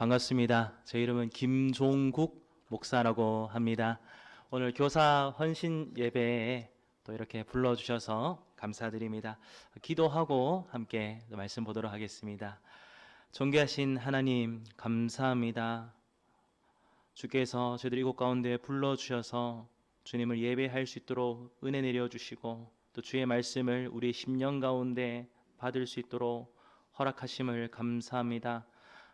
반갑습니다. 제 이름은 김종국 목사라고 합니다. 오늘 교사 헌신 예배에 또 이렇게 불러주셔서 감사드립니다. 기도하고 함께 말씀 보도록 하겠습니다. 존귀하신 하나님 감사합니다. 주께서 저희들 이곳 가운데 불러주셔서 주님을 예배할 수 있도록 은혜 내려주시고 또 주의 말씀을 우리 심령 가운데 받을 수 있도록 허락하심을 감사합니다.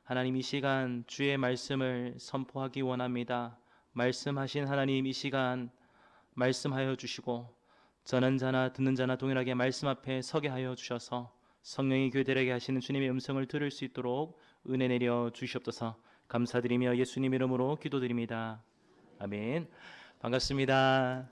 하나님, 이 시간 주의 말씀을 선포하기 원합니다. 말씀하신 하나님, 이 시간 말씀하여 주시고 전하는 자나 듣는 자나 동일하게 말씀 앞에 서게 하여 주셔서 성령이 교회들에게 하시는 주님의 음성을 들을 수 있도록 은혜 내려 주시옵소서. 감사드리며 예수님 이름으로 기도드립니다. 아멘. 반갑습니다.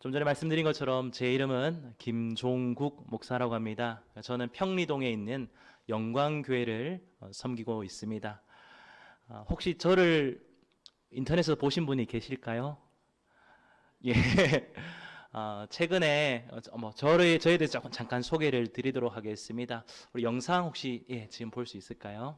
좀 전에 말씀드린 것처럼 제 이름은 김종국 목사라고 합니다. 저는 평리동에 있는 영광교회를 섬기고 있습니다. 혹시 저를 인터넷에서 보신 분이 계실까요? 예. 최근에 저에 대해서 잠깐 소개를 드리도록 하겠습니다. 우리 영상 혹시 지금 볼 수 있을까요?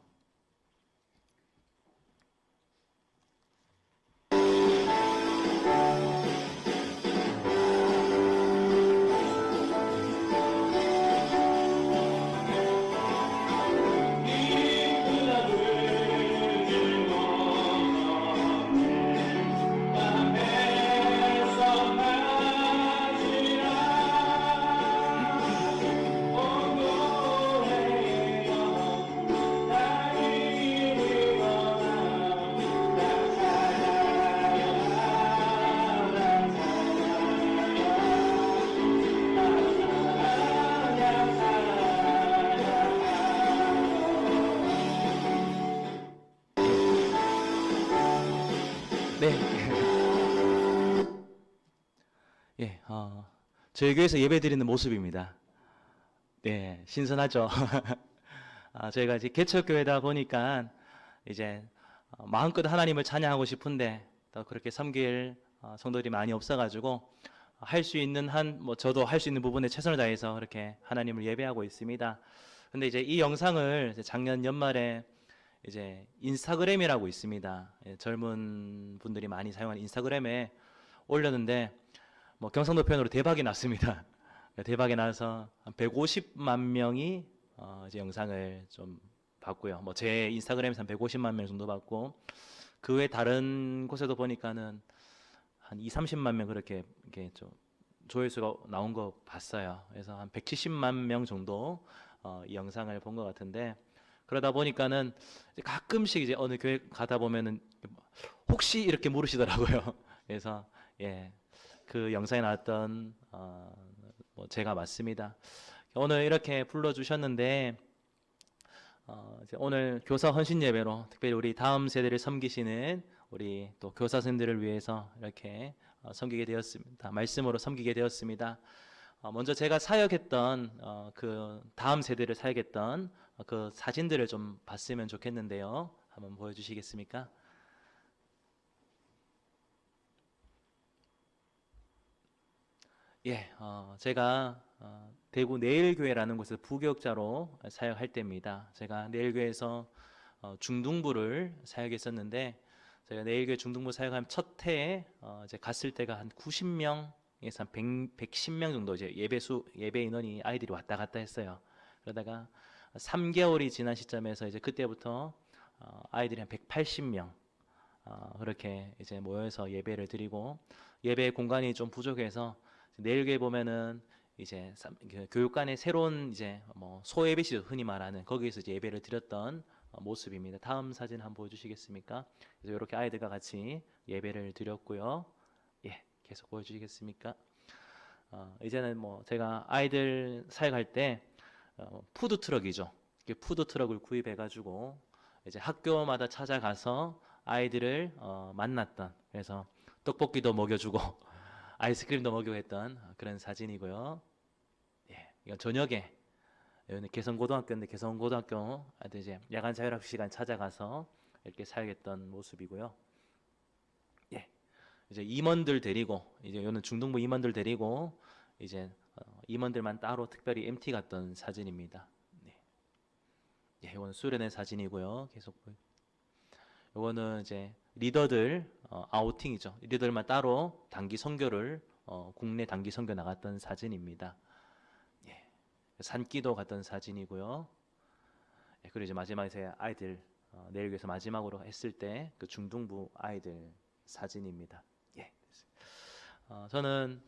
네. 저희 교회에서 예배 드리는 모습입니다. 네, 신선하죠? 저희가 이제 개척교회다 보니까 이제 마음껏 하나님을 찬양하고 싶은데 또 그렇게 섬길 성도들이 많이 없어가지고 할 수 있는 저도 할 수 있는 부분에 최선을 다해서 그렇게 하나님을 예배하고 있습니다. 근데 이제 이 영상을 작년 연말에 이제 인스타그램이라고 있습니다. 젊은 분들이 많이 사용하는 인스타그램에 올렸는데 경상도 표현으로 대박이 났습니다. 대박이 나서 한 150만 명이 이제 영상을 좀 봤고요. 제 인스타그램에서 한 150만 명 정도 봤고, 그 외 다른 곳에도 보니까는 한 2, 30만 명 그렇게 이렇게 좀 조회수가 나온 거 봤어요. 그래서 한 170만 명 정도 이 영상을 본 것 같은데, 그러다 보니까는 이제 가끔씩 이제 어느 교회 가다 보면은 혹시 이렇게 물으시더라고요. 그래서 그 영상에 나왔던 제가 맞습니다. 오늘 이렇게 불러주셨는데 이제 오늘 교사 헌신 예배로 특별히 우리 다음 세대를 섬기시는 우리 또 교사 선생님들을 위해서 이렇게 섬기게 되었습니다. 말씀으로 섬기게 되었습니다. 먼저 제가 사역했던 그 다음 세대를 사역했던 그 사진들을 좀 봤으면 좋겠는데요. 한번 보여주시겠습니까? 제가 대구 내일교회라는 곳에서 부교육자로 사역할 때입니다. 제가 내일교회에서 중등부를 사역했었는데, 제가 내일교회 중등부 사역한 첫 해에 이제 갔을 때가 한 90명에서 한 110명 정도 이제 예배 인원이 아이들이 왔다 갔다 했어요. 그러다가 3개월이 지난 시점에서 이제 그때부터 아이들이 한 180명 그렇게 이제 모여서 예배를 드리고, 예배 공간이 좀 부족해서 내일교회 보면은 이제 교육관에 새로운 이제 소예배실 흔히 말하는 거기에서 이제 예배를 드렸던 모습입니다. 다음 사진 한번 보여주시겠습니까? 그래서 이렇게 아이들과 같이 예배를 드렸고요. 계속 보여주시겠습니까? 이제는 제가 아이들 사역할 때 푸드 트럭이죠. 푸드 트럭을 구입해가지고 이제 학교마다 찾아가서 아이들을 만났던, 그래서 떡볶이도 먹여주고 아이스크림도 먹이고 했던 그런 사진이고요. 이건 저녁에 여기는 개성고등학교인데 개성고등학교 아들 이제 야간 자율학습 시간 찾아가서 이렇게 사역했던 모습이고요. 이제 임원들 데리고 이제 여기는 중등부 임원들 데리고 이제 임원들만 따로 특별히 MT 갔던 사진입니다. 이건 수련회 사진이고요. 계속 이거는 이제 리더들 아우팅이죠. 리더들만 따로 단기 선교를 국내 단기 선교 나갔던 사진입니다. 예, 산기도 갔던 사진이고요. 예, 그리고 이제 마지막에 제 아이들 내일 위해서 마지막으로 했을 때 그 중등부 아이들 사진입니다. 예, 저는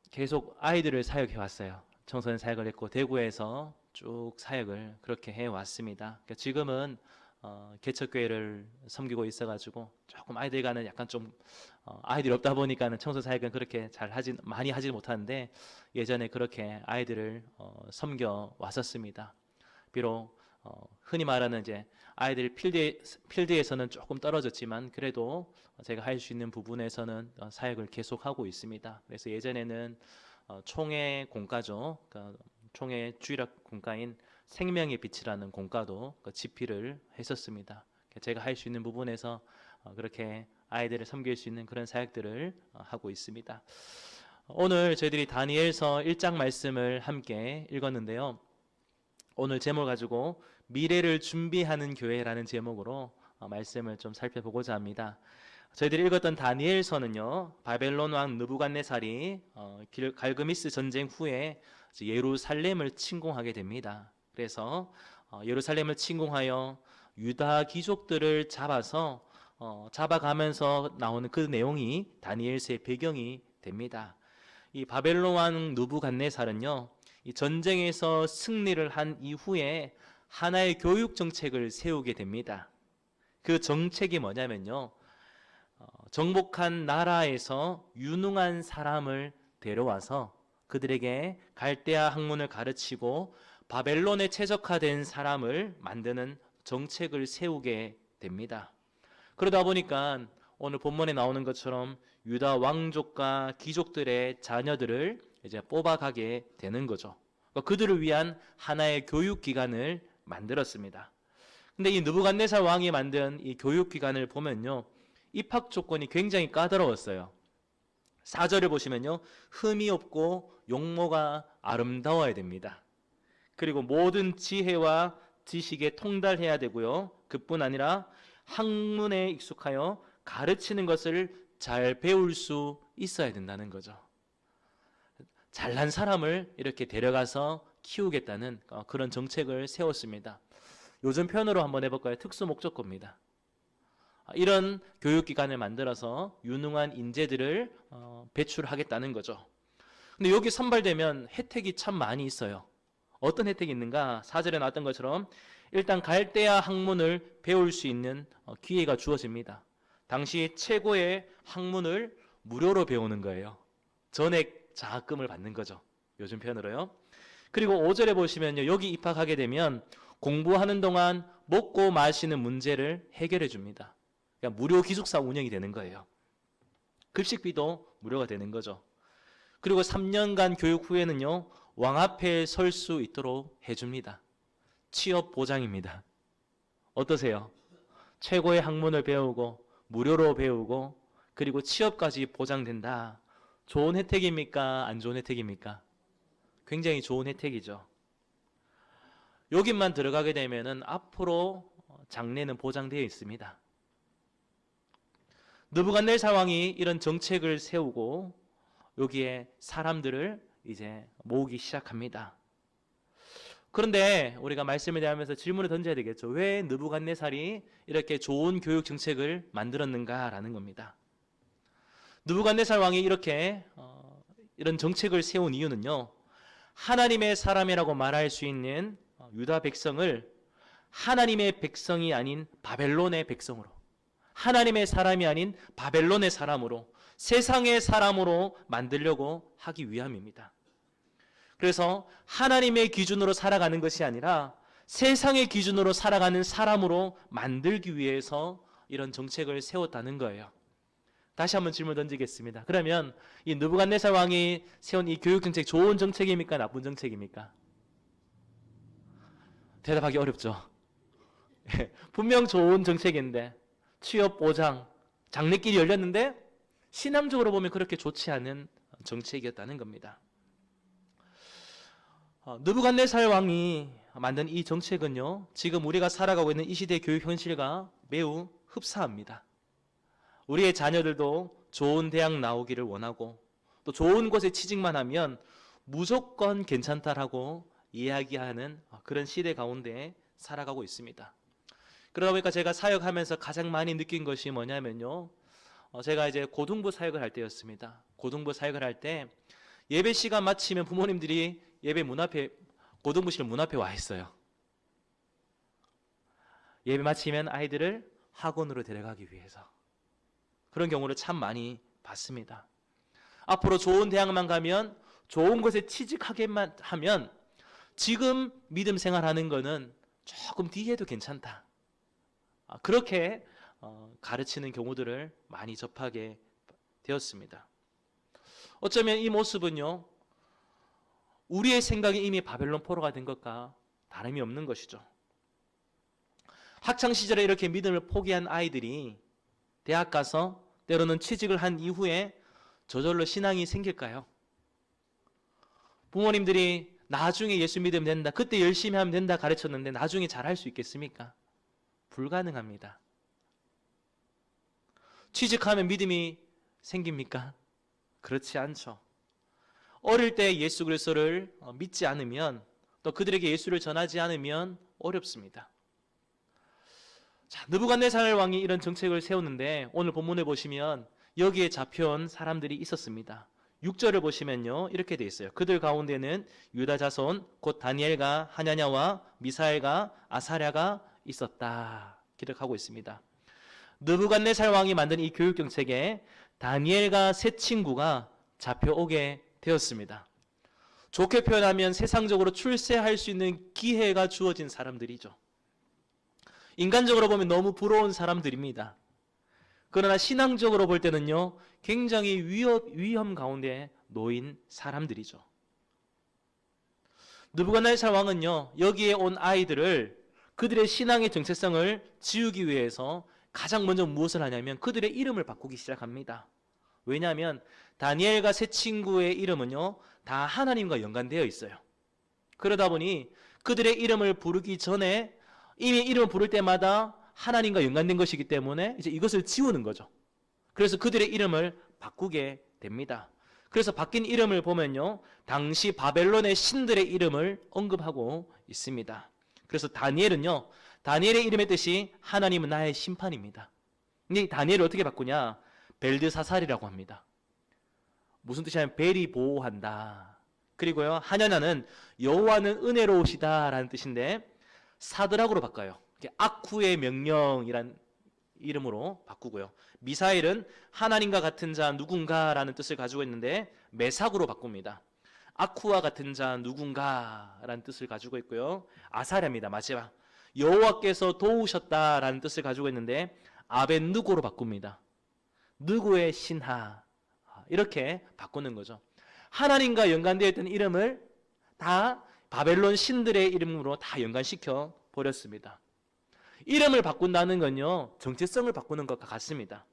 계속 아이들을 사역해 왔어요. 청소년 사역을 했고 대구에서 쭉 사역을 그렇게 해 왔습니다. 그러니까 지금은 개척교회를 섬기고 있어가지고 조금 아이들과는 약간 좀 아이들이 없다 보니까는 청소 사역은 그렇게 많이 하지 못하는데 예전에 그렇게 아이들을 섬겨 왔었습니다. 비록 흔히 말하는 이제 아이들 필드에서는 조금 떨어졌지만 그래도 제가 할 수 있는 부분에서는 사역을 계속하고 있습니다. 그래서 예전에는 총회 공과죠. 그러니까 총회 주일학 공과인 생명의 빛이라는 공과도 집필을 했었습니다. 제가 할 수 있는 부분에서 그렇게 아이들을 섬길 수 있는 그런 사역들을 하고 있습니다. 오늘 저희들이 다니엘서 1장 말씀을 함께 읽었는데요. 오늘 제목을 가지고 미래를 준비하는 교회라는 제목으로 말씀을 좀 살펴보고자 합니다. 저희들이 읽었던 다니엘서는요, 바벨론 왕 느부갓네살이 갈그미스 전쟁 후에 예루살렘을 침공하게 됩니다. 그래서 예루살렘을 침공하여 유다 귀족들을 잡아가면서 나오는 그 내용이 다니엘서의 배경이 됩니다. 이 바벨론 왕 느부갓네살은요, 이 전쟁에서 승리를 한 이후에 하나의 교육 정책을 세우게 됩니다. 그 정책이 뭐냐면요, 정복한 나라에서 유능한 사람을 데려와서 그들에게 갈대아 학문을 가르치고 바벨론에 최적화된 사람을 만드는 정책을 세우게 됩니다. 그러다 보니까 오늘 본문에 나오는 것처럼 유다 왕족과 귀족들의 자녀들을 이제 뽑아가게 되는 거죠. 그들을 위한 하나의 교육기관을 만들었습니다. 근데 이 느부갓네살 왕이 만든 이 교육기관을 보면요, 입학 조건이 굉장히 까다로웠어요. 4절을 보시면요, 흠이 없고 용모가 아름다워야 됩니다. 그리고 모든 지혜와 지식에 통달해야 되고요, 그뿐 아니라 학문에 익숙하여 가르치는 것을 잘 배울 수 있어야 된다는 거죠. 잘난 사람을 이렇게 데려가서 키우겠다는 그런 정책을 세웠습니다. 요즘 표현으로 한번 해볼까요? 특수목적고입니다. 이런 교육기관을 만들어서 유능한 인재들을 배출하겠다는 거죠. 근데 여기 선발되면 혜택이 참 많이 있어요. 어떤 혜택이 있는가? 4절에 나왔던 것처럼 일단 갈대아 학문을 배울 수 있는 기회가 주어집니다. 당시 최고의 학문을 무료로 배우는 거예요. 전액 장학금을 받는 거죠. 요즘 표현으로요. 그리고 5절에 보시면요, 여기 입학하게 되면 공부하는 동안 먹고 마시는 문제를 해결해 줍니다. 그러니까 무료 기숙사 운영이 되는 거예요. 급식비도 무료가 되는 거죠. 그리고 3년간 교육 후에는요, 왕 앞에 설 수 있도록 해줍니다. 취업 보장입니다. 어떠세요? 최고의 학문을 배우고 무료로 배우고 그리고 취업까지 보장된다. 좋은 혜택입니까? 안 좋은 혜택입니까? 굉장히 좋은 혜택이죠. 여기만 들어가게 되면은 앞으로 장래는 보장되어 있습니다. 느부갓네살 왕이 이런 정책을 세우고 여기에 사람들을 이제 모으기 시작합니다. 그런데 우리가 말씀을 대하면서 질문을 던져야 되겠죠. 왜 느부갓네살이 이렇게 좋은 교육 정책을 만들었는가라는 겁니다. 느부갓네살 왕이 이렇게 이런 정책을 세운 이유는요, 하나님의 사람이라고 말할 수 있는 유다 백성을 하나님의 백성이 아닌 바벨론의 백성으로, 하나님의 사람이 아닌 바벨론의 사람으로, 세상의 사람으로 만들려고 하기 위함입니다. 그래서 하나님의 기준으로 살아가는 것이 아니라 세상의 기준으로 살아가는 사람으로 만들기 위해서 이런 정책을 세웠다는 거예요. 다시 한번 질문 던지겠습니다. 그러면 이 느부갓네살 왕이 세운 이 교육 정책, 좋은 정책입니까? 나쁜 정책입니까? 대답하기 어렵죠. 분명 좋은 정책인데 취업 보장, 장래길이 열렸는데 신앙적으로 보면 그렇게 좋지 않은 정책이었다는 겁니다. 느부갓네살 왕이 만든 이 정책은요, 지금 우리가 살아가고 있는 이 시대의 교육 현실과 매우 흡사합니다. 우리의 자녀들도 좋은 대학 나오기를 원하고 또 좋은 곳에 취직만 하면 무조건 괜찮다라고 이야기하는 그런 시대 가운데 살아가고 있습니다. 그러다 보니까 제가 사역하면서 가장 많이 느낀 것이 뭐냐면요, 제가 이제 고등부 사역을 할 때였습니다. 고등부 사역을 할 때 예배 시간 마치면 부모님들이 예배 문 앞에, 고등부실 문 앞에 와 있어요. 예배 마치면 아이들을 학원으로 데려가기 위해서. 그런 경우를 참 많이 봤습니다. 앞으로 좋은 대학만 가면, 좋은 곳에 취직하게만 하면 지금 믿음 생활하는 거는 조금 뒤에도 괜찮다. 그렇게 가르치는 경우들을 많이 접하게 되었습니다. 어쩌면 이 모습은요, 우리의 생각이 이미 바벨론 포로가 된 것과 다름이 없는 것이죠. 학창 시절에 이렇게 믿음을 포기한 아이들이 대학 가서 때로는 취직을 한 이후에 저절로 신앙이 생길까요? 부모님들이 나중에 예수 믿으면 된다, 그때 열심히 하면 된다 가르쳤는데 나중에 잘할 수 있겠습니까? 불가능합니다. 취직하면 믿음이 생깁니까? 그렇지 않죠. 어릴 때 예수 그리스도를 믿지 않으면, 또 그들에게 예수를 전하지 않으면 어렵습니다. 자, 느부갓네살 왕이 이런 정책을 세우는데 오늘 본문에 보시면 여기에 잡혀온 사람들이 있었습니다. 6절을 보시면요, 이렇게 돼 있어요. 그들 가운데는 유다 자손 곧 다니엘과 하냐냐와 미사엘과 아사랴가 있었다 기록하고 있습니다. 느부갓네살 왕이 만든 이 교육 정책에 다니엘과 세 친구가 잡혀오게 되었습니다. 좋게 표현하면 세상적으로 출세할 수 있는 기회가 주어진 사람들이죠. 인간적으로 보면 너무 부러운 사람들입니다. 그러나 신앙적으로 볼 때는요, 굉장히 위험 가운데 놓인 사람들이죠. 느부갓네살 왕은요, 여기에 온 아이들을, 그들의 신앙의 정체성을 지우기 위해서 가장 먼저 무엇을 하냐면 그들의 이름을 바꾸기 시작합니다. 왜냐하면 다니엘과 세 친구의 이름은요, 다 하나님과 연관되어 있어요. 그러다 보니 그들의 이름을 부르기 전에 이미 이름을 부를 때마다 하나님과 연관된 것이기 때문에 이제 이것을 지우는 거죠. 그래서 그들의 이름을 바꾸게 됩니다. 그래서 바뀐 이름을 보면요, 당시 바벨론의 신들의 이름을 언급하고 있습니다. 그래서 다니엘은요, 다니엘의 이름의 뜻이 하나님은 나의 심판입니다. 근데 다니엘을 어떻게 바꾸냐? 벨드사살이라고 합니다. 무슨 뜻이냐면 벨이 보호한다. 그리고요, 하냐냐는 여호와는 은혜로우시다 라는 뜻인데 사드락으로 바꿔요. 아쿠의 명령이란 이름으로 바꾸고요. 미사엘은 하나님과 같은 자 누군가라는 뜻을 가지고 있는데 메삭으로 바꿉니다. 아쿠와 같은 자 누군가라는 뜻을 가지고 있고요. 아사랴입니다. 마지막 여호와께서 도우셨다라는 뜻을 가지고 있는데 아벤느고로 바꿉니다. 느고의 신하, 이렇게 바꾸는 거죠. 하나님과 연관되어 있던 이름을 다 바벨론 신들의 이름으로 다 연관시켜 버렸습니다. 이름을 바꾼다는 건요, 정체성을 바꾸는 것과 같습니다.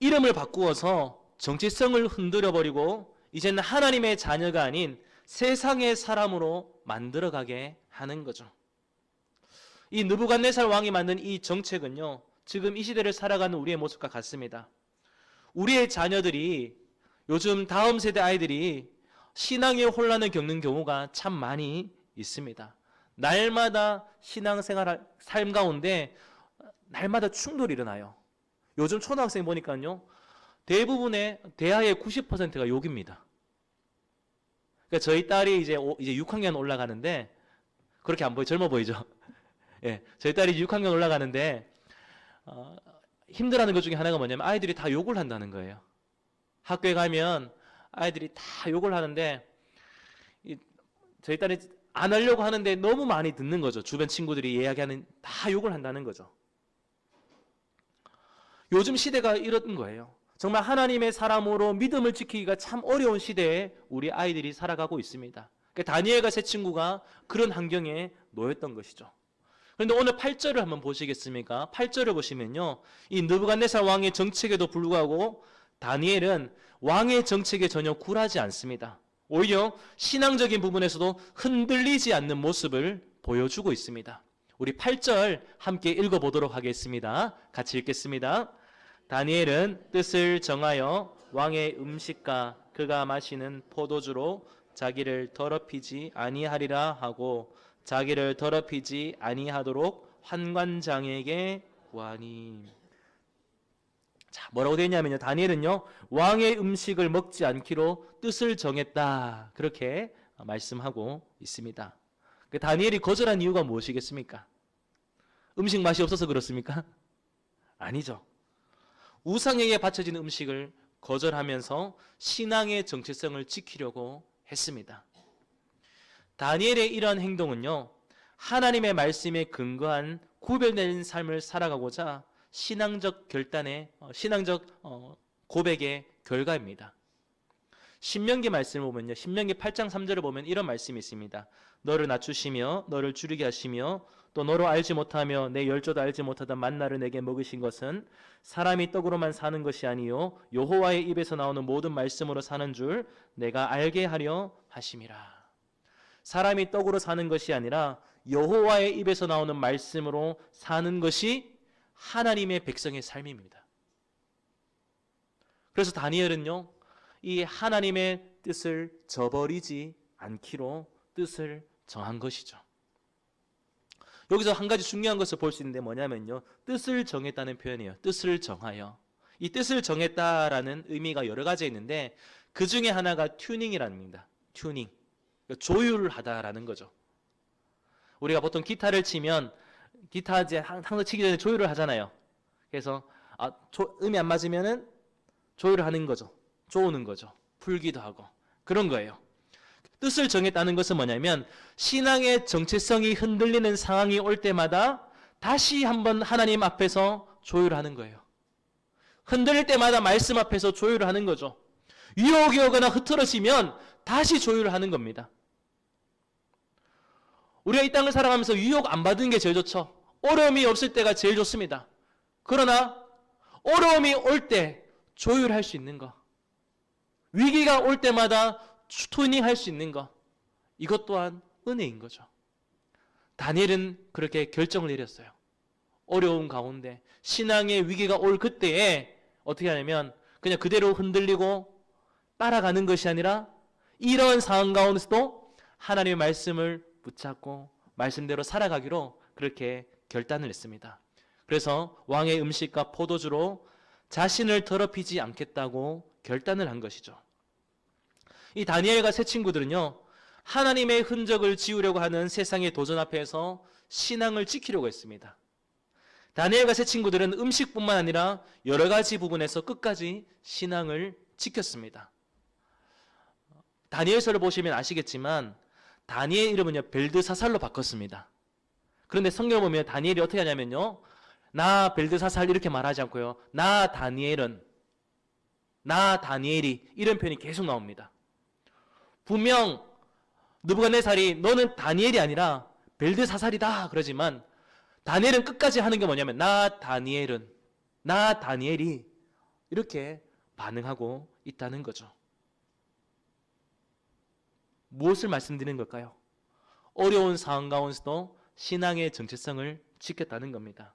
이름을 바꾸어서 정체성을 흔들어 버리고 이제는 하나님의 자녀가 아닌 세상의 사람으로 만들어가게 하는 거죠. 이 느부갓네살 왕이 만든 이 정책은요, 지금 이 시대를 살아가는 우리의 모습과 같습니다. 우리의 자녀들이, 요즘 다음 세대 아이들이 신앙의 혼란을 겪는 경우가 참 많이 있습니다. 날마다 신앙생활 삶 가운데 날마다 충돌이 일어나요. 요즘 초등학생 보니까요, 대부분의 대화의 90%가 욕입니다. 그러니까 저희 딸이 이제 6학년 올라가는데, 그렇게 안 보여, 젊어 보이죠? 예, 저희 딸이 6학년 올라가는데 힘들어하는 것 중에 하나가 뭐냐면 아이들이 다 욕을 한다는 거예요. 학교에 가면 아이들이 다 욕을 하는데 저희 딸이 안 하려고 하는데 너무 많이 듣는 거죠. 주변 친구들이 이야기하는 다 욕을 한다는 거죠. 요즘 시대가 이런 거예요. 정말 하나님의 사람으로 믿음을 지키기가 참 어려운 시대에 우리 아이들이 살아가고 있습니다. 그러니까 다니엘과 세 친구가 그런 환경에 놓였던 것이죠. 그런데 오늘 8절을 한번 보시겠습니까? 8절을 보시면요, 이 느부갓네살 왕의 정책에도 불구하고 다니엘은 왕의 정책에 전혀 굴하지 않습니다. 오히려 신앙적인 부분에서도 흔들리지 않는 모습을 보여주고 있습니다. 우리 8절 함께 읽어보도록 하겠습니다. 같이 읽겠습니다. 다니엘은 뜻을 정하여 왕의 음식과 그가 마시는 포도주로 자기를 더럽히지 아니하리라 하고 자기를 더럽히지 아니하도록 환관장에게 구하니. 자, 뭐라고 되어 있냐면요, 다니엘은요 왕의 음식을 먹지 않기로 뜻을 정했다, 그렇게 말씀하고 있습니다. 다니엘이 거절한 이유가 무엇이겠습니까? 음식 맛이 없어서 그렇습니까? 아니죠. 우상에게 바쳐진 음식을 거절하면서 신앙의 정체성을 지키려고 했습니다. 다니엘의 이러한 행동은요, 하나님의 말씀에 근거한 구별된 삶을 살아가고자 신앙적 고백의 결과입니다. 신명기 말씀을 보면요, 신명기 8장 3절을 보면 이런 말씀이 있습니다. 너를 낮추시며 너를 줄이게 하시며 또 너로 알지 못하며 내 열조도 알지 못하던 만나를 내게 먹으신 것은 사람이 떡으로만 사는 것이 아니요 여호와의 입에서 나오는 모든 말씀으로 사는 줄 내가 알게 하려 하심이라. 사람이 떡으로 사는 것이 아니라 여호와의 입에서 나오는 말씀으로 사는 것이 하나님의 백성의 삶입니다. 그래서 다니엘은요, 이 하나님의 뜻을 저버리지 않기로 뜻을 정한 것이죠. 여기서 한 가지 중요한 것을 볼 수 있는데 뭐냐면요, 뜻을 정했다는 표현이에요. 뜻을 정하여. 이 뜻을 정했다라는 의미가 여러 가지 있는데 그 중에 하나가 튜닝이라는 겁니다. 튜닝. 그러니까 조율하다라는 거죠. 우리가 보통 기타를 치면 기타 이제 항상 치기 전에 조율을 하잖아요. 그래서 음이 안 맞으면은 조율을 하는 거죠. 조우는 거죠. 풀기도 하고 그런 거예요. 뜻을 정했다는 것은 뭐냐면 신앙의 정체성이 흔들리는 상황이 올 때마다 다시 한번 하나님 앞에서 조율하는 거예요. 흔들릴 때마다 말씀 앞에서 조율을 하는 거죠. 유혹이 오거나 흐트러지면 다시 조율을 하는 겁니다. 우리가 이 땅을 살아가면서 유혹 안 받는 게 제일 좋죠. 어려움이 없을 때가 제일 좋습니다. 그러나 어려움이 올 때 조율할 수 있는 거, 위기가 올 때마다 튜닝할 수 있는 거, 이것 또한 은혜인 거죠. 다니엘은 그렇게 결정을 내렸어요. 어려운 가운데 신앙의 위기가 올 그때에 어떻게 하냐면 그냥 그대로 흔들리고 따라가는 것이 아니라 이런 상황 가운데서도 하나님의 말씀을 붙잡고 말씀대로 살아가기로 그렇게 결단을 했습니다. 그래서 왕의 음식과 포도주로 자신을 더럽히지 않겠다고 결단을 한 것이죠. 이 다니엘과 세 친구들은요, 하나님의 흔적을 지우려고 하는 세상의 도전 앞에서 신앙을 지키려고 했습니다. 다니엘과 세 친구들은 음식뿐만 아니라 여러 가지 부분에서 끝까지 신앙을 지켰습니다. 다니엘서를 보시면 아시겠지만 다니엘 이름은요 벨드사살로 바꿨습니다. 그런데 성경을 보면 다니엘이 어떻게 하냐면요, 나 벨드사살 이렇게 말하지 않고요, 나 다니엘이 이런 표현이 계속 나옵니다. 분명 느부갓네살이 너는 다니엘이 아니라 벨드사살이다 그러지만 다니엘은 끝까지 하는 게 뭐냐면 나 다니엘이 이렇게 반응하고 있다는 거죠. 무엇을 말씀드리는 걸까요? 어려운 상황 가운데서도 신앙의 정체성을 지켰다는 겁니다.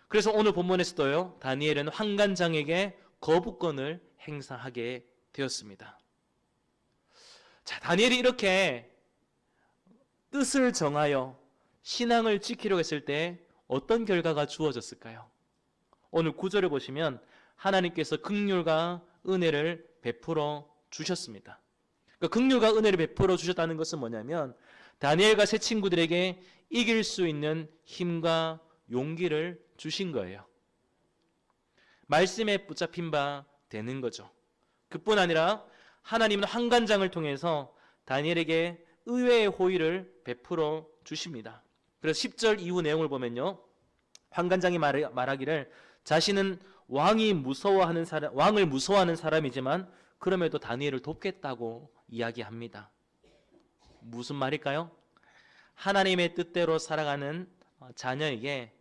그래서 오늘 본문에서도요, 다니엘은 환관장에게 거부권을 행사하게 되었습니다. 자, 다니엘이 이렇게 뜻을 정하여 신앙을 지키려고 했을 때 어떤 결과가 주어졌을까요? 오늘 9절을 보시면 하나님께서 긍휼과 은혜를 베풀어 주셨습니다. 그러니까 긍휼과 은혜를 베풀어 주셨다는 것은 뭐냐면 다니엘과 세 친구들에게 이길 수 있는 힘과 용기를 주신 거예요. 말씀에 붙잡힌 바 되는 거죠. 그뿐 아니라 하나님은 환관장을 통해서 다니엘에게 의외의 호의를 베풀어 주십니다. 그래서 10절 이후 내용을 보면요, 환관장이 말하기를 자신은 왕을 무서워하는 사람이지만 그럼에도 다니엘을 돕겠다고 이야기합니다. 무슨 말일까요? 하나님의 뜻대로 살아가는 자녀에게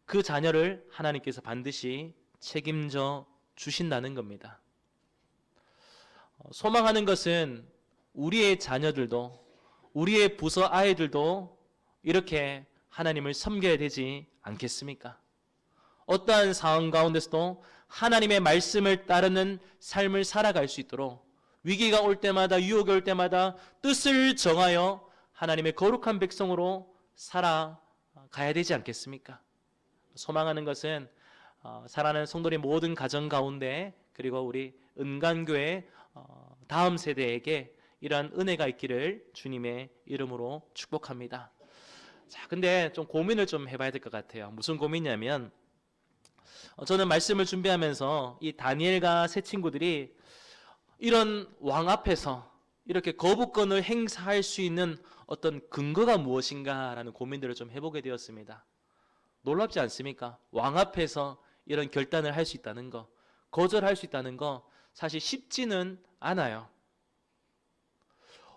그 자녀를 하나님께서 반드시 책임져 주신다는 겁니다. 소망하는 것은 우리의 자녀들도 우리의 부서 아이들도 이렇게 하나님을 섬겨야 되지 않겠습니까? 어떠한 상황 가운데서도 하나님의 말씀을 따르는 삶을 살아갈 수 있도록 위기가 올 때마다 유혹이 올 때마다 뜻을 정하여 하나님의 거룩한 백성으로 살아가야 되지 않겠습니까? 소망하는 것은 사랑하는 성도의 모든 가정 가운데 그리고 우리 은간교회 다음 세대에게 이러한 은혜가 있기를 주님의 이름으로 축복합니다. 자, 근데 좀 고민을 좀 해봐야 될 것 같아요. 무슨 고민이냐면 저는 말씀을 준비하면서 이 다니엘과 세 친구들이 이런 왕 앞에서 이렇게 거부권을 행사할 수 있는 어떤 근거가 무엇인가라는 고민들을 좀 해보게 되었습니다. 놀랍지 않습니까? 왕 앞에서 이런 결단을 할 수 있다는 거, 거절할 수 있다는 거 사실 쉽지는 않아요.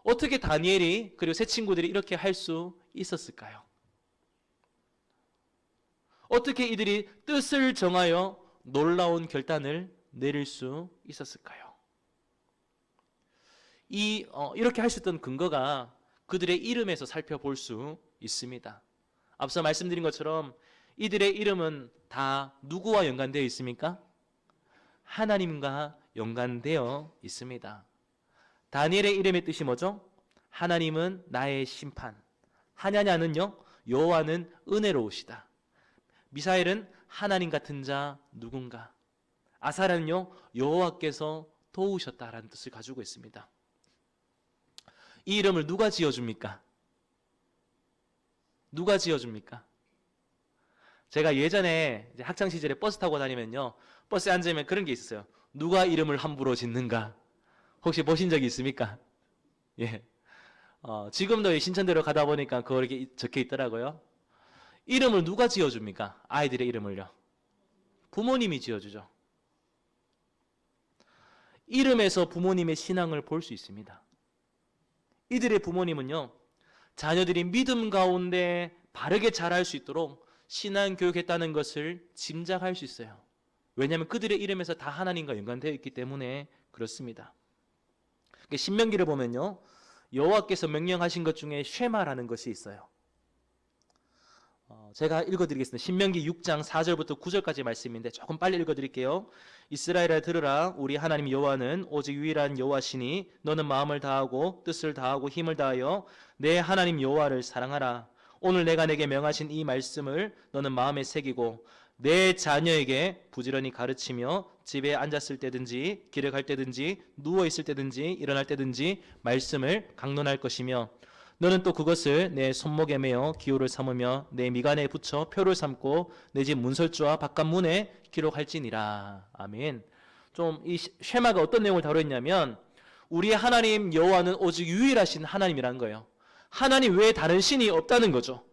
어떻게 다니엘이 그리고 세 친구들이 이렇게 할 수 있었을까요? 어떻게 이들이 뜻을 정하여 놀라운 결단을 내릴 수 있었을까요? 이렇게 할 수 있던 근거가 그들의 이름에서 살펴볼 수 있습니다. 앞서 말씀드린 것처럼 이들의 이름은 다 누구와 연관되어 있습니까? 하나님과 연관되어 있습니다. 다니엘의 이름의 뜻이 뭐죠? 하나님은 나의 심판. 하냐냐는요, 여호와는 은혜로우시다. 미사엘은 하나님 같은 자 누군가. 아사라는요, 여호와께서 도우셨다라는 뜻을 가지고 있습니다. 이 이름을 누가 지어줍니까? 누가 지어줍니까? 제가 예전에 학창 시절에 버스 타고 다니면요, 버스에 앉으면 그런 게 있었어요. 누가 이름을 함부로 짓는가? 혹시 보신 적이 있습니까? 예. 지금도 신천대로 가다 보니까 그렇게 적혀 있더라고요. 이름을 누가 지어줍니까? 아이들의 이름을요. 부모님이 지어주죠. 이름에서 부모님의 신앙을 볼 수 있습니다. 이들의 부모님은요, 자녀들이 믿음 가운데 바르게 자랄 수 있도록 신앙 교육했다는 것을 짐작할 수 있어요. 왜냐하면 그들의 이름에서 다 하나님과 연관되어 있기 때문에 그렇습니다. 신명기를 보면요, 여호와께서 명령하신 것 중에 쉐마라는 것이 있어요. 제가 읽어드리겠습니다. 신명기 6장 4절부터 9절까지 말씀인데 조금 빨리 읽어드릴게요. 이스라엘아 들으라. 우리 하나님 여호와는 오직 유일한 여호와시니 너는 마음을 다하고 뜻을 다하고 힘을 다하여 내 하나님 여호와를 사랑하라. 오늘 내가 내게 명하신 이 말씀을 너는 마음에 새기고 내 자녀에게 부지런히 가르치며 집에 앉았을 때든지 길에 갈 때든지 누워 있을 때든지 일어날 때든지 말씀을 강론할 것이며 너는 또 그것을 내 손목에 매어 기호를 삼으며 내 미간에 붙여 표를 삼고 내 집 문설주와 바깥 문에 기록할지니라. 아멘. 좀 이 쉐마가 어떤 내용을 다루었냐면 우리 하나님 여호와는 오직 유일하신 하나님이라는 거예요. 하나님 외에 다른 신이 없다는 거죠.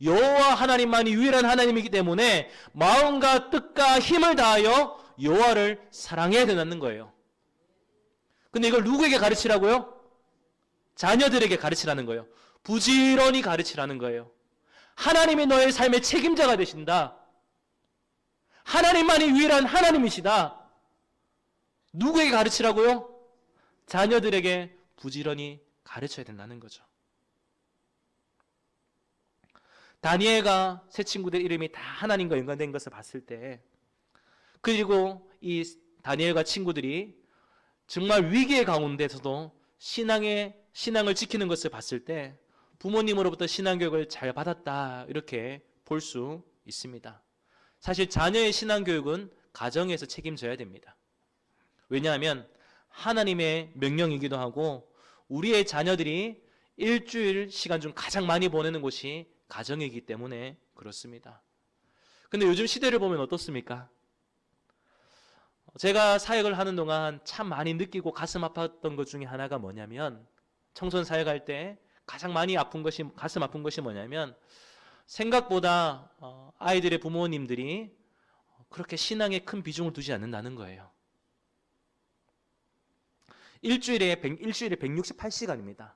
여호와 하나님만이 유일한 하나님이기 때문에 마음과 뜻과 힘을 다하여 여호와를 사랑해야 된다는 거예요. 근데 이걸 누구에게 가르치라고요? 자녀들에게 가르치라는 거예요. 부지런히 가르치라는 거예요. 하나님이 너의 삶의 책임자가 되신다. 하나님만이 유일한 하나님이시다. 누구에게 가르치라고요? 자녀들에게 부지런히 가르쳐야 된다는 거죠. 다니엘과 세 친구들 이름이 다 하나님과 연관된 것을 봤을 때, 그리고 이 다니엘과 친구들이 정말 위기의 가운데서도 신앙을 지키는 것을 봤을 때 부모님으로부터 신앙교육을 잘 받았다, 이렇게 볼 수 있습니다. 사실 자녀의 신앙교육은 가정에서 책임져야 됩니다. 왜냐하면 하나님의 명령이기도 하고 우리의 자녀들이 일주일 시간 중 가장 많이 보내는 곳이 가정이기 때문에 그렇습니다. 근데 요즘 시대를 보면 어떻습니까? 제가 사역을 하는 동안 참 많이 느끼고 가슴 아팠던 것 중에 하나가 뭐냐면, 청소년 사역할 때 가장 많이 가슴 아픈 것이 뭐냐면, 생각보다 아이들의 부모님들이 그렇게 신앙에 큰 비중을 두지 않는다는 거예요. 일주일에 168시간입니다.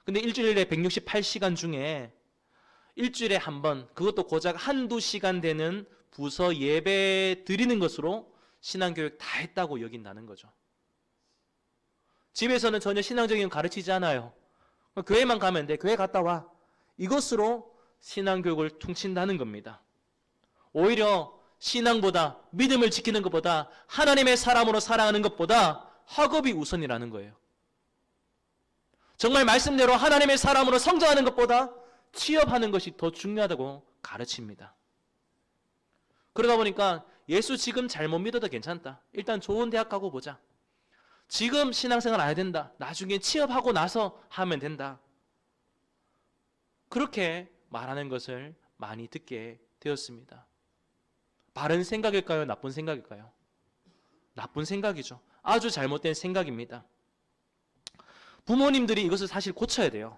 근데 일주일에 168시간 중에 일주일에 한 번, 그것도 고작 한두 시간 되는 부서 예배 드리는 것으로 신앙교육 다 했다고 여긴다는 거죠. 집에서는 전혀 신앙적인 거 가르치지 않아요. 교회만 가면 돼. 교회 갔다 와. 이것으로 신앙교육을 퉁친다는 겁니다. 오히려 신앙보다, 믿음을 지키는 것보다, 하나님의 사람으로 살아가는 것보다 학업이 우선이라는 거예요. 정말 말씀대로 하나님의 사람으로 성장하는 것보다 취업하는 것이 더 중요하다고 가르칩니다. 그러다 보니까 예수 지금 잘못 믿어도 괜찮다. 일단 좋은 대학 가고 보자. 지금 신앙생활 안 해야 된다. 나중에 취업하고 나서 하면 된다. 그렇게 말하는 것을 많이 듣게 되었습니다. 바른 생각일까요? 나쁜 생각일까요? 나쁜 생각이죠. 아주 잘못된 생각입니다. 부모님들이 이것을 사실 고쳐야 돼요.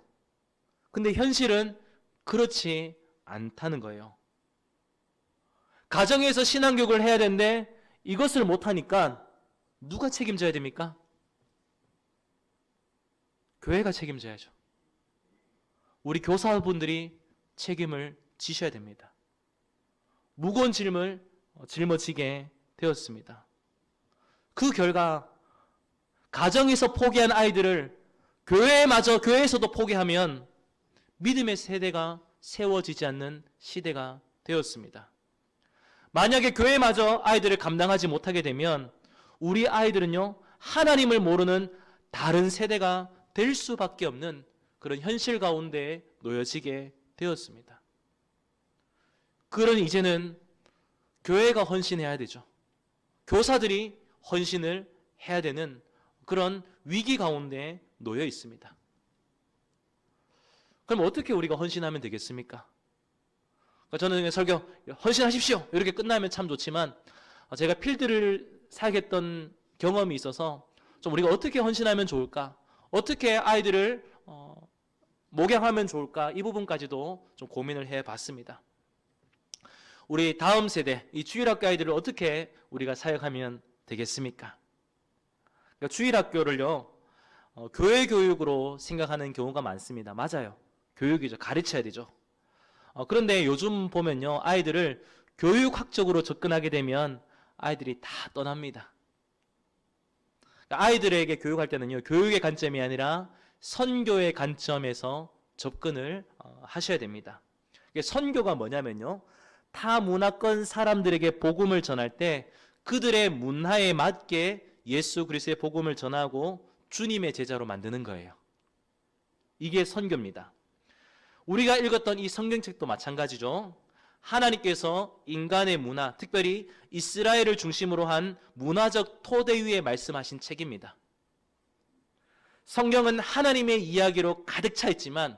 근데 현실은 그렇지 않다는 거예요. 가정에서 신앙교육을 해야 되는데 이것을 못하니까 누가 책임져야 됩니까? 교회가 책임져야죠. 우리 교사분들이 책임을 지셔야 됩니다. 무거운 짐을 짊어지게 되었습니다. 그 결과 가정에서 포기한 아이들을 교회에서도 포기하면 믿음의 세대가 세워지지 않는 시대가 되었습니다. 만약에 교회마저 아이들을 감당하지 못하게 되면 우리 아이들은요, 하나님을 모르는 다른 세대가 될 수밖에 없는 그런 현실 가운데 놓여지게 되었습니다. 그러니 이제는 교회가 헌신해야 되죠. 교사들이 헌신을 해야 되는 그런 위기 가운데 놓여 있습니다. 그럼 어떻게 우리가 헌신하면 되겠습니까? 저는 설교 헌신하십시오 이렇게 끝나면 참 좋지만 제가 필드를 살겠던 경험이 있어서 좀 우리가 어떻게 헌신하면 좋을까? 어떻게 아이들을 목양하면 좋을까? 이 부분까지도 좀 고민을 해봤습니다. 우리 다음 세대, 이 주일학교 아이들을 어떻게 우리가 사역하면 되겠습니까? 그러니까 주일학교를요, 교회 교육으로 생각하는 경우가 많습니다. 맞아요. 교육이죠. 가르쳐야 되죠. 그런데 요즘 보면요, 아이들을 교육학적으로 접근하게 되면 아이들이 다 떠납니다. 그러니까 아이들에게 교육할 때는요, 교육의 관점이 아니라 선교의 관점에서 접근을 하셔야 됩니다. 선교가 뭐냐면요, 타 문화권 사람들에게 복음을 전할 때 그들의 문화에 맞게 예수 그리스도의 복음을 전하고 주님의 제자로 만드는 거예요. 이게 선교입니다. 우리가 읽었던 이 성경책도 마찬가지죠. 하나님께서 인간의 문화, 특별히 이스라엘을 중심으로 한 문화적 토대 위에 말씀하신 책입니다. 성경은 하나님의 이야기로 가득 차 있지만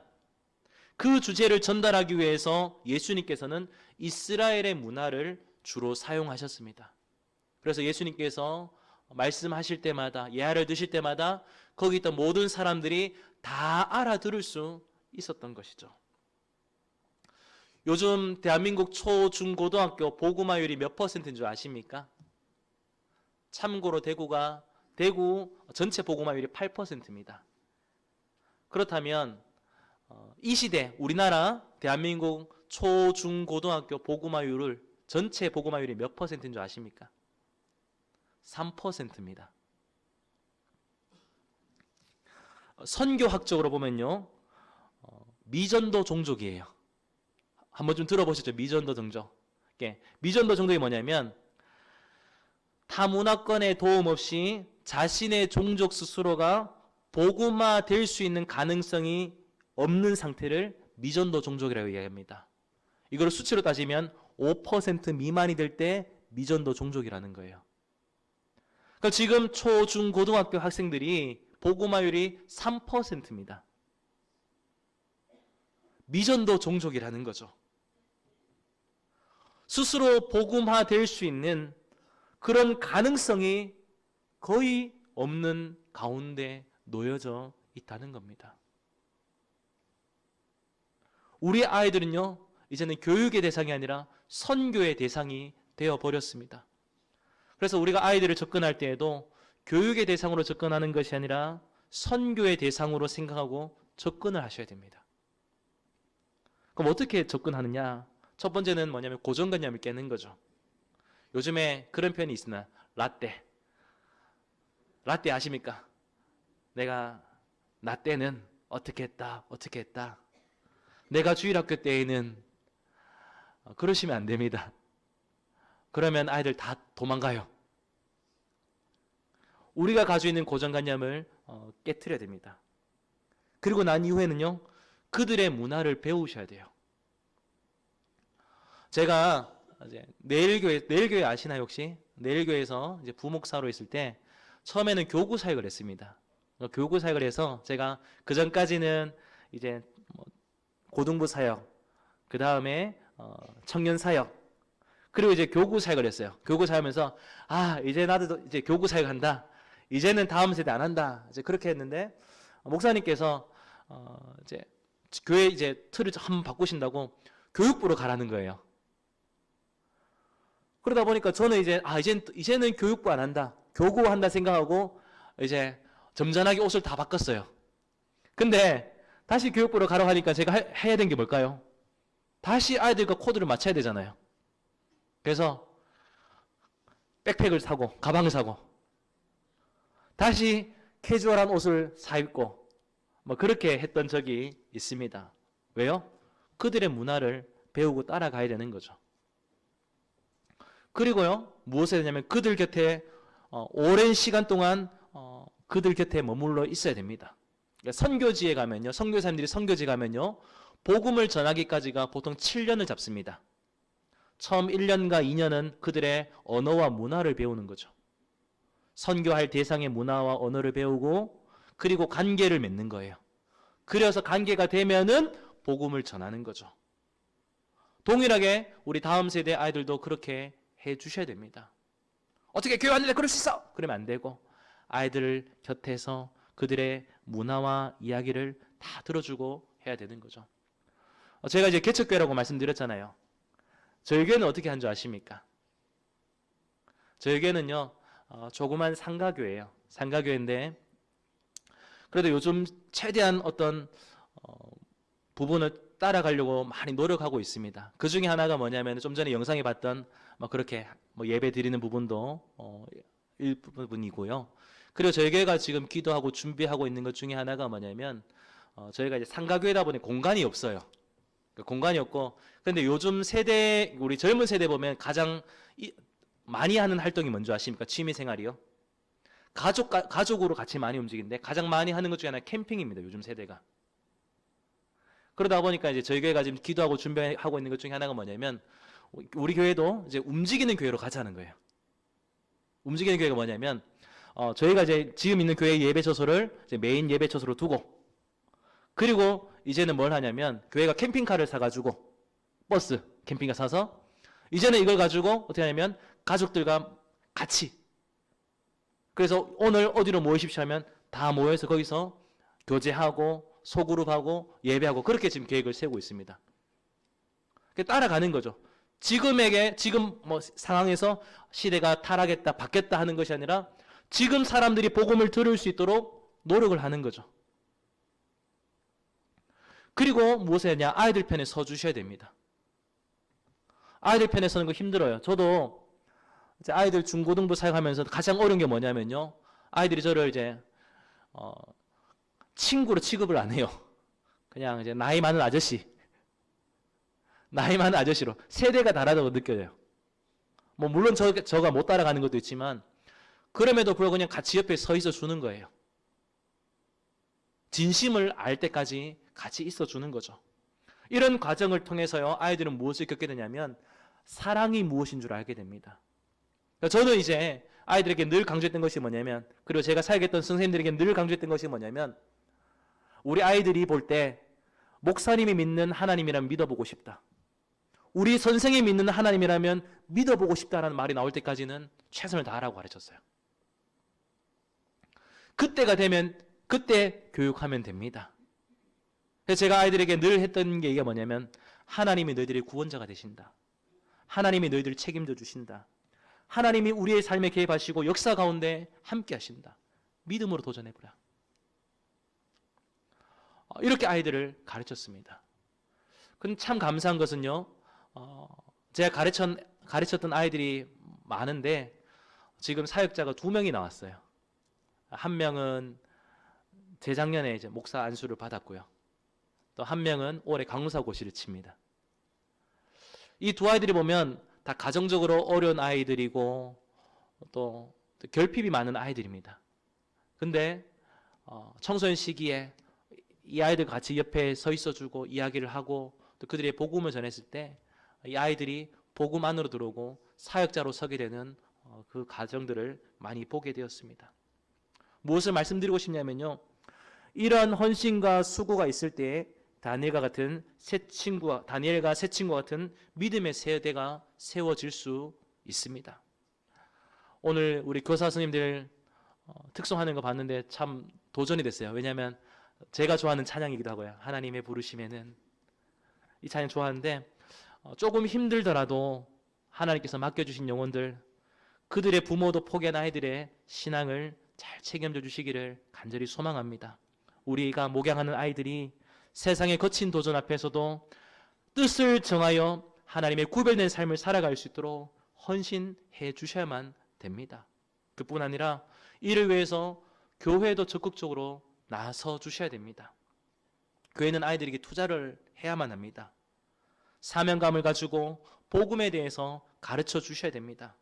그 주제를 전달하기 위해서 예수님께서는 이스라엘의 문화를 주로 사용하셨습니다. 그래서 예수님께서 말씀하실 때마다, 예화를 드실 때마다 거기 있던 모든 사람들이 다 알아들을 수 있었던 것이죠. 요즘 대한민국 초, 중, 고등학교 복음화율이 몇 %인 줄 아십니까? 참고로 대구 전체 복음화율이 8%입니다. 그렇다면 이 시대 우리나라 대한민국 초, 중, 고등학교 복음화율을 전체 복음화율이 몇 %인 줄 아십니까? 3%입니다. 선교학적으로 보면요, 미전도 종족이에요. 한번 좀 들어보시죠. 미전도 종족. 미전도 종족이 뭐냐면 타 문화권의 도움 없이 자신의 종족 스스로가 복음화 될 수 있는 가능성이 없는 상태를 미전도 종족이라고 이야기합니다. 이걸 수치로 따지면 5% 미만이 될 때 미전도 종족이라는 거예요. 그러니까 지금 초, 중, 고등학교 학생들이 복음화율이 3%입니다. 미전도 종족이라는 거죠. 스스로 복음화 될 수 있는 그런 가능성이 거의 없는 가운데 놓여져 있다는 겁니다. 우리 아이들은요, 이제는 교육의 대상이 아니라 선교의 대상이 되어버렸습니다. 그래서 우리가 아이들을 접근할 때에도 교육의 대상으로 접근하는 것이 아니라 선교의 대상으로 생각하고 접근을 하셔야 됩니다. 그럼 어떻게 접근하느냐? 첫 번째는 뭐냐면 고정관념을 깨는 거죠. 요즘에 그런 표현이 있으나 라떼 아십니까? 내가 나 때는 어떻게 했다, 어떻게 했다. 내가 주일학교 때에는 그러시면 안 됩니다. 그러면 아이들 다 도망가요. 우리가 가지고 있는 고정관념을 깨트려야 됩니다. 그리고 난 이후에는요, 그들의 문화를 배우셔야 돼요. 제가 이제 내일교회 아시나요 혹시? 내일교회에서 이제 부목사로 있을 때 처음에는 교구 사역을 했습니다. 교구 사역을 해서 제가 그 전까지는 이제 고등부 사역, 그 다음에 청년 사역, 그리고 이제 교구 사역을 했어요. 교구 사역하면서 이제 나도 이제 교구 사역한다. 이제는 다음 세대 안 한다. 이제 그렇게 했는데 목사님께서 이제 교회 이제 틀을 한번 바꾸신다고 교육부로 가라는 거예요. 그러다 보니까 저는 이제는 교육부 안 한다. 교구 한다 생각하고 이제 점잖하게 옷을 다 바꿨어요. 근데 다시 교육부로 가라고 하니까 제가 해야 되는 게 뭘까요? 다시 아이들과 코드를 맞춰야 되잖아요. 그래서 백팩을 사고 가방을 사고 다시 캐주얼한 옷을 사 입고 그렇게 했던 적이 있습니다. 왜요? 그들의 문화를 배우고 따라가야 되는 거죠. 그리고요, 무엇을 해야 되냐면 그들 곁에 오랜 시간 동안 그들 곁에 머물러 있어야 됩니다. 그러니까 선교지에 가면요, 선교사님들이 선교지에 가면요, 복음을 전하기까지가 보통 7년을 잡습니다. 처음 1년과 2년은 그들의 언어와 문화를 배우는 거죠. 선교할 대상의 문화와 언어를 배우고 그리고 관계를 맺는 거예요. 그래서 관계가 되면은 복음을 전하는 거죠. 동일하게 우리 다음 세대 아이들도 그렇게 해 주셔야 됩니다. 어떻게 교회 왔는데 그럴 수 있어? 그러면 안 되고 아이들 곁에서 그들의 문화와 이야기를 다 들어주고 해야 되는 거죠. 제가 이제 개척교회라고 말씀드렸잖아요. 저희 교회는 어떻게 한 줄 아십니까? 저희 교회는요, 조그만 상가교회예요. 상가교회인데 그래도 요즘 최대한 어떤 부분을 따라가려고 많이 노력하고 있습니다. 그 중에 하나가 뭐냐면 좀 전에 영상에 봤던 그렇게 예배 드리는 부분도 일부분이고요. 그리고 저희 교회가 지금 기도하고 준비하고 있는 것 중에 하나가 뭐냐면 저희가 이제 상가교회다 보니 공간이 없어요. 공간이 없고, 근데 요즘 세대, 우리 젊은 세대 보면 가장 많이 하는 활동이 뭔지 아십니까? 취미 생활이요. 가족으로 같이 많이 움직이는데 가장 많이 하는 것 중에 하나 캠핑입니다. 요즘 세대가. 그러다 보니까 이제 저희 교회가 지금 기도하고 준비하고 있는 것 중에 하나가 뭐냐면 우리 교회도 이제 움직이는 교회로 가자는 거예요. 움직이는 교회가 뭐냐면 저희가 이제 지금 있는 교회 예배 처소를 이제 메인 예배 처소로 두고, 그리고 이제는 뭘 하냐면 교회가 캠핑카를 사가지고 버스 캠핑카 사서 이제는 이걸 가지고 어떻게 하냐면 가족들과 같이, 그래서 오늘 어디로 모이십시오 하면 다 모여서 거기서 교제하고 소그룹하고 예배하고 그렇게 지금 계획을 세우고 있습니다. 따라가는 거죠. 지금 상황에서 시대가 타락했다, 바뀌었다 하는 것이 아니라 지금 사람들이 복음을 들을 수 있도록 노력을 하는 거죠. 그리고 무엇을 하냐? 아이들 편에 서 주셔야 됩니다. 아이들 편에 서는 거 힘들어요. 저도 이제 아이들 중고등부 사역하면서 가장 어려운 게 뭐냐면요, 아이들이 저를 이제 친구로 취급을 안 해요. 그냥 이제 나이 많은 아저씨로 세대가 다르다고 느껴져요. 물론 저가 못 따라가는 것도 있지만 그럼에도 불구하고 그냥 같이 옆에 서 있어 주는 거예요. 진심을 알 때까지 같이 있어 주는 거죠. 이런 과정을 통해서요, 아이들은 무엇을 겪게 되냐면 사랑이 무엇인 줄 알게 됩니다. 저는 이제 아이들에게 늘 강조했던 것이 뭐냐면, 그리고 제가 사역했던 선생님들에게 늘 강조했던 것이 뭐냐면, 우리 아이들이 볼 때 목사님이 믿는 하나님이라면 믿어보고 싶다, 우리 선생이 믿는 하나님이라면 믿어보고 싶다라는 말이 나올 때까지는 최선을 다하라고 가르쳤어요. 그때가 되면 그때 교육하면 됩니다. 그래서 제가 아이들에게 늘 했던 게 이게 뭐냐면, 하나님이 너희들의 구원자가 되신다, 하나님이 너희들을 책임져 주신다, 하나님이 우리의 삶에 개입하시고 역사 가운데 함께 하신다, 믿음으로 도전해보라, 이렇게 아이들을 가르쳤습니다. 근데 참 감사한 것은요, 제가 가르쳤던 아이들이 많은데 지금 사역자가 2명이 나왔어요. 한 명은 재작년에 이제 목사 안수를 받았고요. 또 한 명은 올해 강사고시를 칩니다. 이 두 아이들이 보면 다 가정적으로 어려운 아이들이고 또 결핍이 많은 아이들입니다. 근데 청소년 시기에 이 아이들 같이 옆에 서 있어주고 이야기를 하고 또 그들의 복음을 전했을 때 이 아이들이 복음 안으로 들어오고 사역자로 서게 되는 그 과정들을 많이 보게 되었습니다. 무엇을 말씀드리고 싶냐면요, 이러한 헌신과 수고가 있을 때에 다니엘과 새 친구와 같은 믿음의 세대가 세워질 수 있습니다. 오늘 우리 교사 선생님들 특송하는 거 봤는데 참 도전이 됐어요. 왜냐하면 제가 좋아하는 찬양이기도 하고요. 하나님의 부르심에는 이 찬양 좋아하는데 조금 힘들더라도 하나님께서 맡겨주신 영혼들, 그들의 부모도 포기한 아이들의 신앙을 잘 책임져 주시기를 간절히 소망합니다. 우리가 목양하는 아이들이 세상의 거친 도전 앞에서도 뜻을 정하여 하나님의 구별된 삶을 살아갈 수 있도록 헌신해 주셔야만 됩니다. 그뿐 아니라 이를 위해서 교회도 적극적으로 나서 주셔야 됩니다. 교회는 아이들에게 투자를 해야만 합니다. 사명감을 가지고 복음에 대해서 가르쳐 주셔야 됩니다.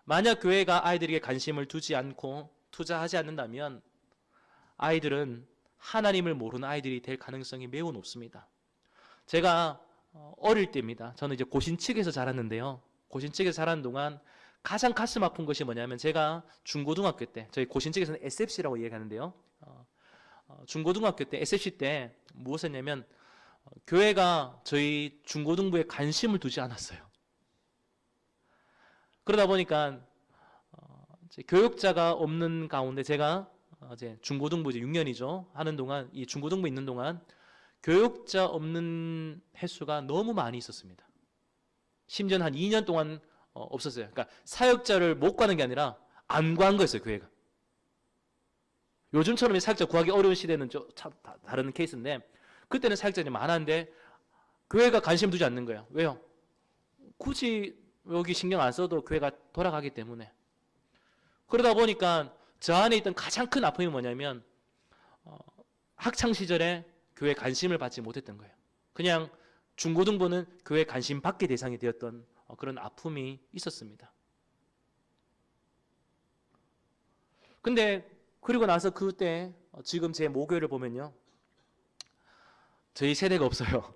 만약 교회가 아이들에게 관심을 두지 않고 투자하지 않는다면 아이들은 하나님을 모르는 아이들이 될 가능성이 매우 높습니다. 제가 어릴 때입니다. 저는 이제 고신측에서 자랐는데요. 고신측에서 자라는 동안 가장 가슴 아픈 것이 뭐냐면, 제가 중고등학교 때, 저희 고신측에서는 SFC라고 얘기하는데요. 중고등학교 때 SFC 때 무엇을 했냐면 교회가 저희 중고등부에 관심을 두지 않았어요. 그러다 보니까 교육자가 없는 가운데 제가 이제 중고등부 이제 6년이죠. 하는 동안, 이 중고등부 있는 동안 교육자 없는 횟수가 너무 많이 있었습니다. 심지어는 한 2년 동안 없었어요. 그러니까 사역자를 못 가는 게 아니라 안 구한 거였어요, 교회가. 요즘처럼 사역자 구하기 어려운 시대는 좀 다른 케이스인데, 그때는 사역자들이 많았는데 교회가 관심 두지 않는 거예요. 왜요? 굳이 여기 신경 안 써도 교회가 돌아가기 때문에. 그러다 보니까 저 안에 있던 가장 큰 아픔이 뭐냐면 학창 시절에 교회 관심을 받지 못했던 거예요. 그냥 중고등부는 교회 관심 받게 대상이 되었던 그런 아픔이 있었습니다. 근데 그리고 나서 그때 지금 제 모교를 보면요, 저희 세대가 없어요.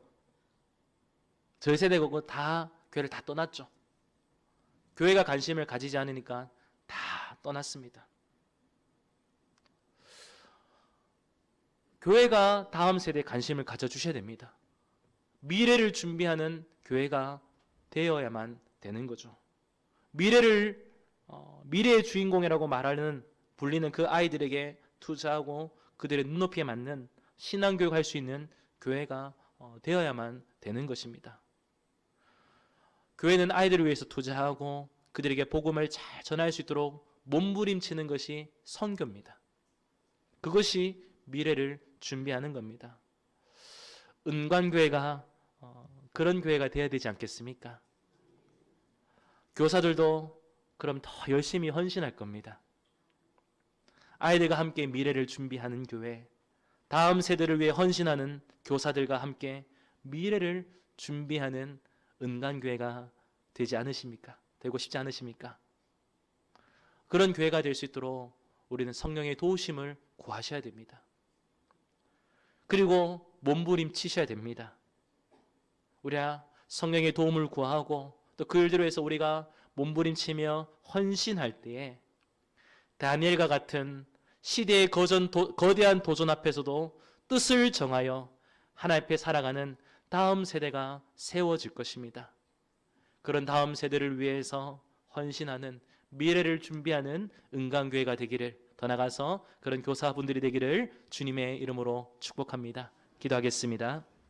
저희 세대가 없고 다 교회를 다 떠났죠. 교회가 관심을 가지지 않으니까 다 떠났습니다. 교회가 다음 세대에 관심을 가져주셔야 됩니다. 미래를 준비하는 교회가 되어야만 되는 거죠. 미래의 주인공이라고 불리는 그 아이들에게 투자하고 그들의 눈높이에 맞는 신앙교육 할 수 있는 교회가 되어야만 되는 것입니다. 교회는 아이들을 위해서 투자하고 그들에게 복음을 잘 전할 수 있도록 몸부림치는 것이 선교입니다. 그것이 미래를 준비하는 겁니다. 은관교회가 그런 교회가 되어야 되지 않겠습니까? 교사들도 그럼 더 열심히 헌신할 겁니다. 아이들과 함께 미래를 준비하는 교회, 다음 세대를 위해 헌신하는 교사들과 함께 미래를 준비하는 은관교회가 되지 않으십니까? 되고 싶지 않으십니까? 그런 교회가 될 수 있도록 우리는 성령의 도우심을 구하셔야 됩니다. 그리고 몸부림치셔야 됩니다. 우리가 성령의 도움을 구하고 또 그 일대로 해서 우리가 몸부림치며 헌신할 때에 다니엘과 같은 시대의 거대한 도전 앞에서도 뜻을 정하여 하나님 앞에 살아가는 다음 세대가 세워질 것입니다. 그런 다음 세대를 위해서 헌신하는, 미래를 준비하는 은강교회가 되기를, 더 나아가서 그런 교사분들이 되기를 주님의 이름으로 축복합니다. 기도하겠습니다.